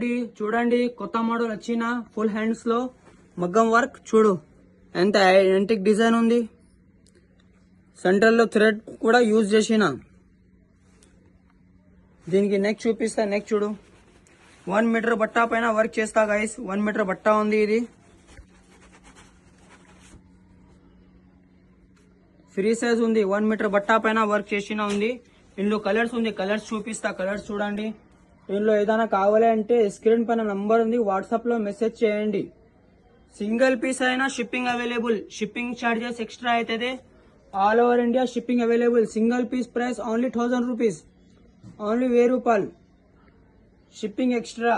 చూడండి కొత్త మోడల్ వచ్చిన ఫుల్ హ్యాండ్స్ లో మగ్గం వర్క్ చూడు ఎంత యాంటిక్ డిజైన్ ఉంది. సెంటర్ లో థ్రెడ్ కూడా యూజ్ చేసిన. దీనికి నెక్ చూపిస్తా. నెక్ చూడు 1 మీటర్ బట్టా పైన వర్క్ చేస్తా గైస్. 1 మీటర్ బట్టా ఉంది. ఇది ఫ్రీ సైజ్ ఉంది. 1 మీటర్ బట్టా పైన వర్క్ చేసిన ఉంది. ఇందులో కలర్స్ ఉంది. కలర్స్ చూపిస్తా. కలర్స్ చూడండి. ఇందులో ఏదైనా కావాలి అంటే స్క్రీన్ పైన నంబర్ ఉంది, వాట్సాప్ లో మెసేజ్ చేయండి. సింగిల్ పీస్ అయినా shipping available. Shipping charges extra అవుతుంది. All over India shipping available. Single piece price only 1000 rupees, only 1000 రూపాయలు. Shipping extra.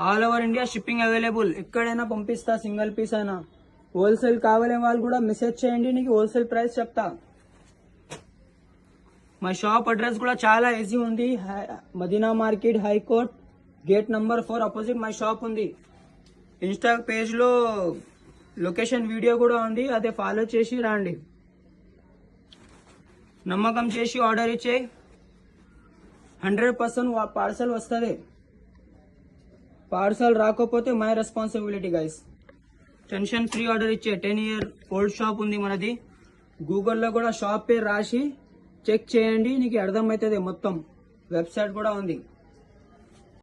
All over India shipping available. ఎక్కడైనా పంపిస్తా. సింగిల్ పీస్ అయినా. హోల్సేల్ కావాలనే వాళ్ళు కూడా మెసేజ్ చేయండి, నీకు హోల్సేల్ ప్రైస్ చెప్తా. మా షాప్ అడ్రస్ కూడా చాలా ఈజీ ఉంది. Madina market, high court, gate number 4 opposite my shop ఉంది. ఇన్స్టా పేజ్ లో లొకేషన్ వీడియో కూడా ఉంది, అదే ఫాలో చేసి రండి. నమ్మకం చేసి ఆర్డర్ ఇచ్చే 100% పార్సల్ వస్తుంది. పార్సల్ రాకపోతే my responsibility guys. Tension free order ఇచ్చే. 10 ఇయర్ ఓల్డ్ షాప్ ఉంది మనది. గూగుల్లో కూడా షాప్ పేరు రాసి చెక్ చేయండి, నీకు అర్థమవుతుంది. మొత్తం వెబ్సైట్ కూడా ఉంది.